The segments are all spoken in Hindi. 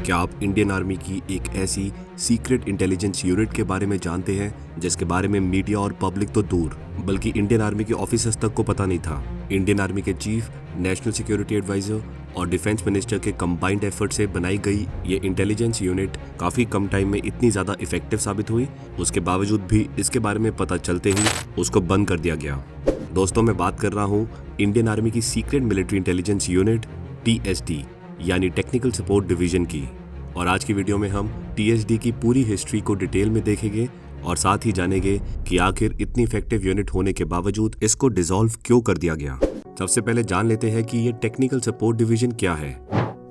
क्या आप इंडियन आर्मी की एक ऐसी सीक्रेट इंटेलिजेंस यूनिट के बारे में जानते हैं जिसके बारे में मीडिया और पब्लिक तो दूर बल्कि इंडियन आर्मी के ऑफिसर्स तक को पता नहीं था। इंडियन आर्मी के चीफ, नेशनल सिक्योरिटी एडवाइजर और डिफेंस मिनिस्टर के कंबाइंड एफर्ट से बनाई गई ये इंटेलिजेंस यूनिट काफी कम टाइम में इतनी ज्यादा इफेक्टिव साबित हुई, उसके बावजूद भी इसके बारे में पता चलते ही उसको बंद कर दिया गया। दोस्तों, मैं बात कर रहा हूँ इंडियन आर्मी की secret military intelligence unit TSD यानी टेक्निकल सपोर्ट डिवीजन की। और आज की वीडियो में हम TSD की पूरी हिस्ट्री को डिटेल में देखेंगे और साथ ही जानेंगे कि आखिर इतनी इफेक्टिव यूनिट होने के बावजूद इसको डिसॉल्व क्यों कर दिया गया। सबसे पहले जान लेते हैं कि ये टेक्निकल सपोर्ट डिवीजन क्या है।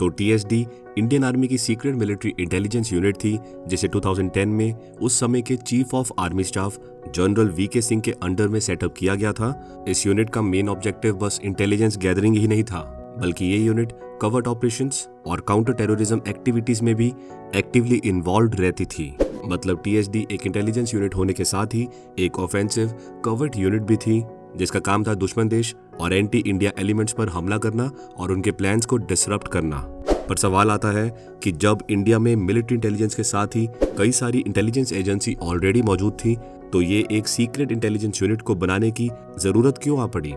तो TSD इंडियन आर्मी की सीक्रेट मिलिट्री इंटेलिजेंस यूनिट थी जिसे 2010 में उस समय के chief of army staff general VK Singh के अंडर में सेटअप किया गया था। इस यूनिट का मेन ऑब्जेक्टिव बस इंटेलिजेंस गैदरिंग ही नहीं था, बल्कि ये यूनिट कवर्ट ऑपरेशंस और काउंटर टेररिज्म एक्टिविटीज में भी एक्टिवली इन्वॉल्व रहती थी। मतलब TSD एक इंटेलिजेंस यूनिट होने के साथ ही एक ऑफेंसिव कवर्ट यूनिट भी थी जिसका काम था दुश्मन देश और एंटी इंडिया एलिमेंट्स पर हमला करना और उनके प्लान्स को डिसरप्ट करना। पर सवाल आता है कि जब इंडिया में मिलिट्री इंटेलिजेंस के साथ ही कई सारी इंटेलिजेंस एजेंसी ऑलरेडी मौजूद थी, तो ये एक सीक्रेट इंटेलिजेंस यूनिट को बनाने की जरूरत क्यों आ पड़ी।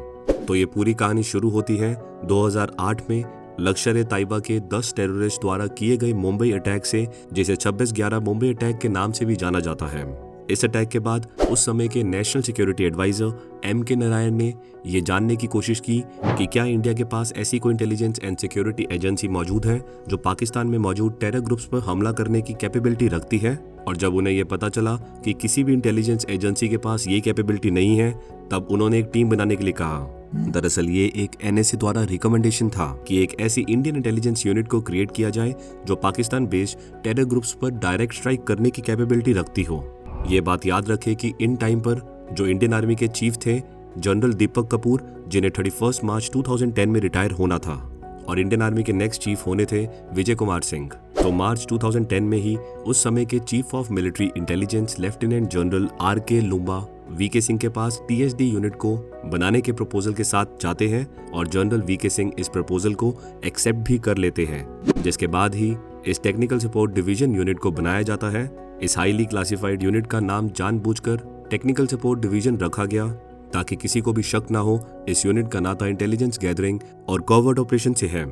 तो ये पूरी कहानी शुरू होती है 2008 में लश्कर-ए-तैयबा के 10 टेररिस्ट द्वारा किए गए मुंबई अटैक से, जिसे 26/11 मुंबई अटैक के नाम से भी जाना जाता है। इस अटैक के बाद उस समय के national security adviser MK Narayan ने ये जानने की कोशिश की कि क्या इंडिया के पास ऐसी कोई इंटेलिजेंस एंड सिक्योरिटी एजेंसी मौजूद है जो पाकिस्तान में मौजूद टेरर ग्रुप्स पर हमला करने की कैपेबिलिटी रखती है। और जब उन्हें यह पता चला कि किसी भी इंटेलिजेंस एजेंसी के पास ये कैपेबिलिटी नहीं है, तब उन्होंने एक टीम बनाने के लिए कहा। दरअसल ये एक NSA द्वारा रिकमेंडेशन था कि एक ऐसी इंडियन इंटेलिजेंस यूनिट को क्रिएट किया जाए जो पाकिस्तान बेस्ड टेरर ग्रुप्स पर डायरेक्ट स्ट्राइक करने की कैपेबिलिटी रखती हो। ये बात याद रखें कि इन टाइम पर जो इंडियन आर्मी के चीफ थे जनरल दीपक कपूर, जिन्हें 31 मार्च 2010 में रिटायर होना था, और इंडियन आर्मी के नेक्स्ट चीफ होने थे विजय कुमार सिंह। तो मार्च 2010 में ही उस समय के chief of military intelligence lieutenant general RK Loomba VK Singh के पास TSD यूनिट को बनाने के प्रपोजल के साथ जाते हैं और जनरल VK सिंह इस प्रपोजल को एक्सेप्ट भी कर लेते हैं, जिसके बाद ही इस टेक्निकल सपोर्ट डिवीजन यूनिट को बनाया जाता है। इस हाईली क्लासिफाइड यूनिट का नाम जानबूझकर टेक्निकल सपोर्ट डिवीजन रखा गया ताकि किसी को भी शक ना हो इस यूनिट का नाता इंटेलिजेंस गैदरिंग और कवर्ट ऑपरेशन से है।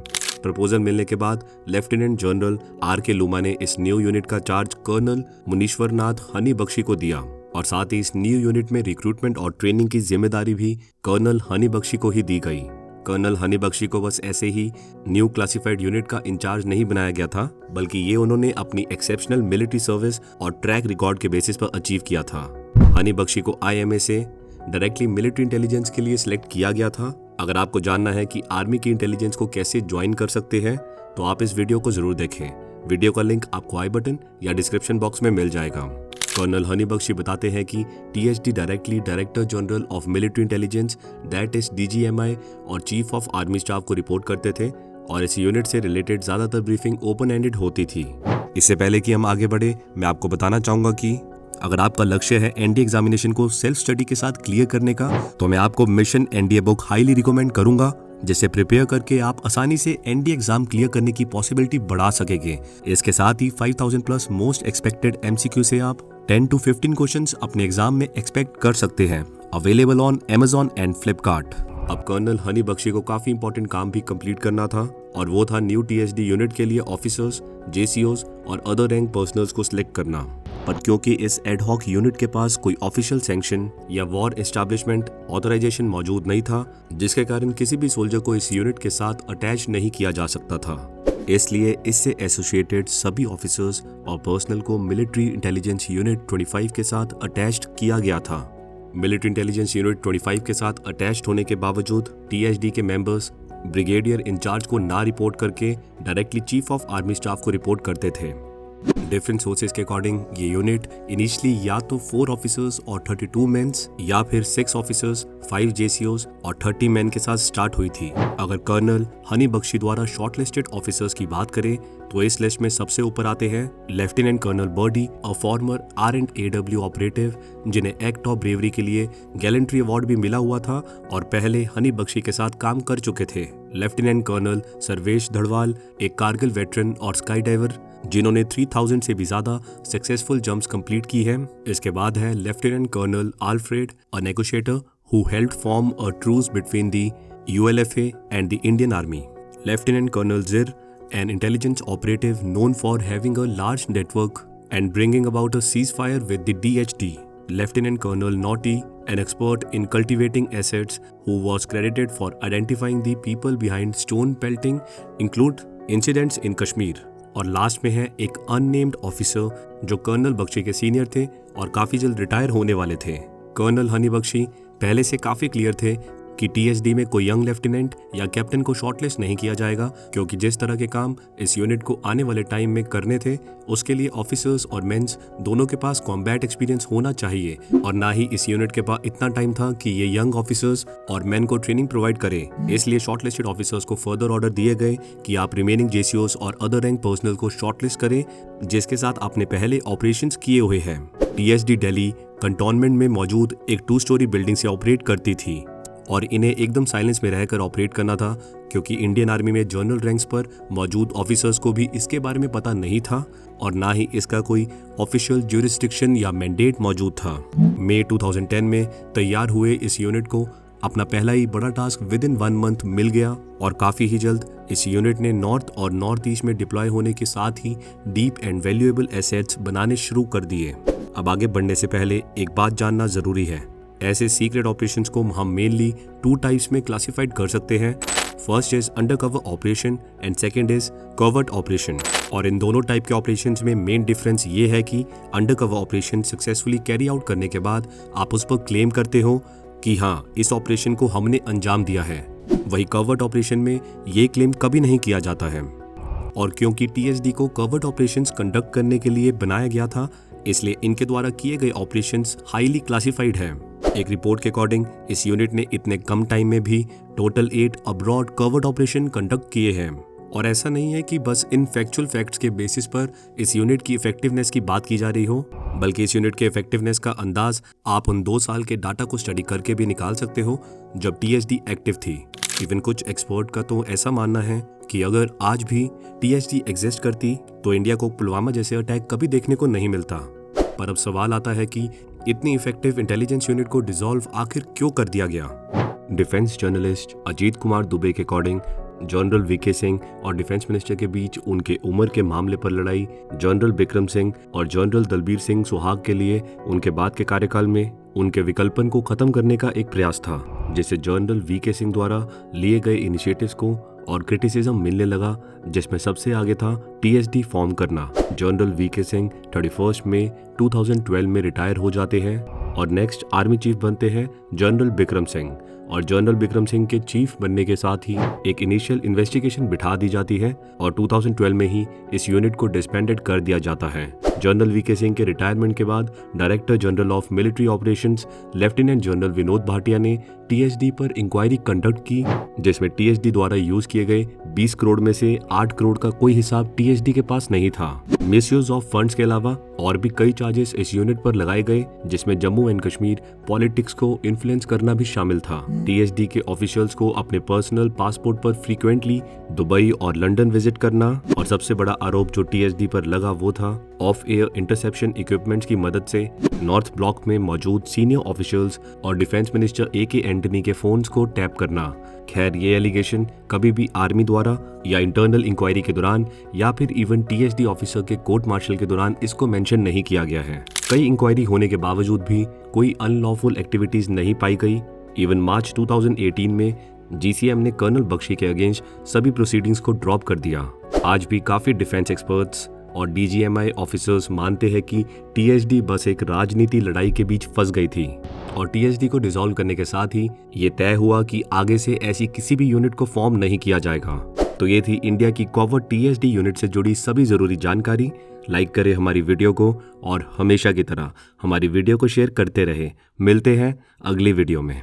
प्रपोजल मिलने के बाद लेफ्टिनेंट जनरल RK लूम्बा ने इस न्यू यूनिट का चार्ज कर्नल मुनीश्वर नाथ हनी बख्शी को दिया और साथ ही इस न्यू यूनिट में रिक्रूटमेंट और ट्रेनिंग की जिम्मेदारी भी कर्नल हनी बख्शी को ही दी गई। कर्नल हनी बख्शी को बस ऐसे ही न्यू क्लासिफाइड यूनिट का इंचार्ज नहीं बनाया गया था, बल्कि ये उन्होंने अपनी एक्सेप्शनल मिलिट्री सर्विस और ट्रैक रिकॉर्ड के बेसिस पर अचीव किया था। हनी बख्शी को IMA से डायरेक्टली मिलिट्री इंटेलिजेंस के लिए सिलेक्ट किया गया था। अगर आपको जानना है कि आर्मी की इंटेलिजेंस को कैसे ज्वाइन कर सकते हैं, तो आप इस वीडियो को जरूर देखें। वीडियो का लिंक आपको आई बटन या डिस्क्रिप्शन बॉक्स में मिल जाएगा। कर्नल हनी बख्शी बताते हैं कि TSD directly director general of military intelligence that is DGMI और चीफ ऑफ आर्मी स्टाफ को रिपोर्ट करते थे और इस यूनिट से रिलेटेड ज्यादातर ब्रीफिंग ओपन एंडेड होती थी। इससे पहले कि हम आगे बढ़े, मैं आपको बताना चाहूंगा कि अगर आपका लक्ष्य है NDA एग्जामिनेशन को सेल्फ स्टडी के साथ क्लियर करने का, तो मैं आपको mission NDA book highly recommend करूंगा, जिसे प्रिपेयर करके आप आसानी से NDA एग्जाम क्लियर करने की पॉसिबिलिटी बढ़ा सकेंगे। इसके साथ ही 5000 प्लस मोस्ट एक्सपेक्टेड MCQ से आप 10 to 15 क्वेश्चंस अपने एग्जाम में एक्सपेक्ट कर सकते हैं। Available on Amazon and Flipkart। अब कर्नल हनी बख्शी को काफी इंपॉर्टेंट काम भी कंप्लीट करना था और वो था न्यू TSD यूनिट के लिए ऑफिसर्स, JCOs और अदर रैंक पर्सनल्स को सिलेक्ट करना। पर क्योंकि इस एडहॉक यूनिट के पास कोई ऑफिशियल सैंक्शन या वॉर एस्टैब्लिशमेंट ऑथराइजेशन मौजूद नहीं था, जिसके कारण किसी भी सोल्जर को इस यूनिट के साथ अटैच नहीं किया जा सकता था। इसलिए इससे एसोसिएटेड सभी ऑफिसर्स और पर्सनल को मिलिट्री इंटेलिजेंस यूनिट 25 के साथ अटैच्ड किया गया था। मिलिट्री इंटेलिजेंस यूनिट 25 के साथ अटैच्ड होने के बावजूद TSD के मेंबर्स ब्रिगेडियर इंचार्ज को ना रिपोर्ट करके directly chief of army staff को रिपोर्ट करते थे। डिफरेंट सोर्सेज के अकॉर्डिंग ये यूनिट इनिशियली या तो 4 ऑफिसर्स और 32 मेंस या फिर 6 ऑफिसर्स, 5 JCOs और 30 मैन के साथ स्टार्ट हुई थी। अगर कर्नल हनी बख्शी द्वारा शॉर्टलिस्टेड ऑफिसर्स की बात करें, तो इस लिस्ट में सबसे ऊपर आते हैं lieutenant colonel Birdie, a former R&AW operative, जिन्हें एक्ट ऑफ ब्रेवरी के लिए गैलेंट्री अवार्ड भी मिला हुआ था और पहले हनी बख्शी के साथ काम कर चुके थे। लेफ्टिनेंट कर्नल सर्वेश धड़वाल, एक कारगिल वेटरन और स्काई डाइवर, जिन्होंने 3000 से भी ज्यादा सक्सेसफुल जंप्स कंप्लीट की है। इसके बाद है lieutenant colonel Alfred, a negotiator who helped form a truce between the ULFA and the Indian Army. Lieutenant Colonel Zir, an intelligence operative known for having a large network and bringing about a ceasefire with the DHD. Lieutenant Colonel Naughty, an expert in cultivating assets who was credited for identifying the people behind stone pelting, include incidents in Kashmir. और लास्ट में है एक अननेम्ड ऑफिसर जो कर्नल बख्शी के सीनियर थे और काफ़ी जल्द रिटायर होने वाले थे। कर्नल हनी बख्शी पहले से काफ़ी क्लियर थे कि TSD में कोई यंग लेफ्टिनेंट या कैप्टन को शॉर्टलिस्ट नहीं किया जाएगा, क्योंकि जिस तरह के काम इस यूनिट को आने वाले टाइम में करने थे उसके लिए ऑफिसर्स और मेंस दोनों के पास कॉम्बैट एक्सपीरियंस होना चाहिए, और ना ही इस यूनिट के पास इतना टाइम था कि ये यंग ऑफिसर्स और मेन को ट्रेनिंग प्रोवाइड करें। इसलिए शॉर्टलिस्टेड ऑफिसर्स को फर्दर ऑर्डर दिए गए कि आप रिमेनिंग JCOs और अदर रैंक पर्सनल को शॉर्टलिस्ट करें जिसके साथ आपने पहले ऑपरेशंस किए हुए हैं। TSD दिल्ली कंटोनमेंट में मौजूद एक 2 स्टोरी बिल्डिंग से ऑपरेट करती थी और इन्हें एकदम साइलेंस में रहकर ऑपरेट करना था, क्योंकि इंडियन आर्मी में जनरल रैंक्स पर मौजूद ऑफिसर्स को भी इसके बारे में पता नहीं था और ना ही इसका कोई ऑफिशियल ज्यूरिसडिक्शन या मैंडेट मौजूद था। मई 2010 में तैयार हुए इस यूनिट को अपना पहला ही बड़ा टास्क विद इन 1 मंथ मिल गया और काफ़ी ही जल्द इस यूनिट ने नॉर्थ और नॉर्थ ईस्ट में डिप्लॉय होने के साथ ही डीप एंड वैल्यूएबल एसेट्स बनाने शुरू कर दिए। अब आगे बढ़ने से पहले एक बात जानना ज़रूरी है, ऐसे सीक्रेट ऑपरेशंस को हम मेनली 2 टाइप्स में क्लासिफाइड कर सकते हैं। First is undercover operation and second is covert operation. और इन दोनों टाइप के ऑपरेशंस में मेन डिफरेंस ये है कि undercover operation successfully carry out करने के बाद आप उस पर क्लेम करते हो कि हाँ, इस ऑपरेशन को हमने अंजाम दिया है। वही कवर्ट ऑपरेशन में ये क्लेम कभी नहीं किया जाता है। और क्योंकि TSD को कवर्ट ऑपरेशंस कंडक्ट करने के लिए बनाया गया था, इसलिए इनके द्वारा किए गए ऑपरेशंस हाईली क्लासिफाइड हैं। एक रिपोर्ट के अकॉर्डिंग इस यूनिट ने इतने कम टाइम में भी total 8 abroad covered operation conduct किए हैं। और ऐसा नहीं है कि बस इन फैक्चुअल फैक्ट्स के बेसिस पर इस यूनिट की इफेक्टिवनेस की बात की जा रही हो, बल्कि इस यूनिट के इफेक्टिवनेस का अंदाज आप उन 2 साल के डाटा को स्टडी करके भी निकाल सकते हो जब TSD एक्टिव थी। इवन कुछ एक्सपर्ट का तो ऐसा मानना है कि अगर आज भी TSD एग्जिस्ट करती तो इंडिया को पुलवामा जैसे अटैक कभी देखने को नहीं मिलता। पर अब सवाल आता है कि इतनी इफेक्टिव इंटेलिजेंस यूनिट को डिसॉल्व आखिर क्यों कर दिया गया। डिफेंस जर्नलिस्ट अजीत कुमार दुबे के अकॉर्डिंग जनरल VK सिंह और डिफेंस मिनिस्टर के बीच उनके उम्र के मामले पर लड़ाई जनरल बिक्रम सिंह और जनरल दलबीर सिंह सुहाग के लिए उनके बाद के कार्यकाल में उनके विकल्पन को खत्म करने का एक प्रयास था, जिससे जनरल VK सिंह द्वारा लिए गए इनिशिएटिव्स को और क्रिटिसिज्म मिलने लगा, जिसमें सबसे आगे था TSD फॉर्म करना। जनरल VK सिंह 31 मई 2012 में रिटायर हो जाते हैं और नेक्स्ट आर्मी चीफ बनते हैं जनरल बिक्रम सिंह। और जनरल बिक्रम सिंह के चीफ बनने के साथ ही एक इनिशियल इन्वेस्टिगेशन बिठा दी जाती है और 2012 में ही इस यूनिट को डिसबैंडेड कर दिया जाता है। जनरल VK सिंह के रिटायरमेंट के बाद director general of military operations lieutenant general Vinod Bhatia ने TSD पर इंक्वायरी कंडक्ट की, जिसमें TSD द्वारा यूज किए गए 20 करोड़ में से 8 करोड़ का कोई हिसाब TSD के पास नहीं था। मिसयूज ऑफ फंड्स के अलावा और भी कई चार्जेस इस यूनिट पर लगाए गए, जिसमें जम्मू एंड कश्मीर पॉलिटिक्स को इन्फ्लुएंस करना भी शामिल था। TSD के ऑफिशियल्स को अपने पर्सनल पासपोर्ट पर फ्रीक्वेंटली दुबई और लंदन विजिट करना, और सबसे बड़ा आरोप जो TSD पर लगा वो था ऑफ एयर इंटरसेप्शन इक्विपमेंट्स की मदद से नॉर्थ ब्लॉक में मौजूद सीनियर ऑफिशियल्स और डिफेंस मिनिस्टर AK एंटनी के फोन्स को टैप करना। खैर, ये एलिगेशन कभी भी आर्मी द्वारा या इंटरनल इंक्वायरी के दौरान या फिर इवन TSD ऑफिसर के कोर्ट मार्शल के दौरान इसको मेंशन नहीं किया गया है। कई इंक्वायरी होने के बावजूद भी कोई अनलॉफुल एक्टिविटीज नहीं पाई गई। इवन मार्च 2018 में GCM ने कर्नल बख्शी के अगेंस्ट सभी प्रोसीडिंग्स को ड्रॉप कर दिया। आज भी काफी डिफेंस एक्सपर्ट्स और DGMI ऑफिसर्स मानते हैं कि TSD बस एक राजनीति लड़ाई के बीच फंस गई थी और TSD को डिसॉल्व करने के साथ ही ये तय हुआ कि आगे से ऐसी किसी भी यूनिट को फॉर्म नहीं किया जाएगा। तो ये थी इंडिया की कॉवर्ट TSD यूनिट से जुड़ी सभी जरूरी जानकारी। लाइक करें हमारी वीडियो को और हमेशा की तरह हमारी वीडियो को शेयर करते रहे। मिलते हैं अगली वीडियो में।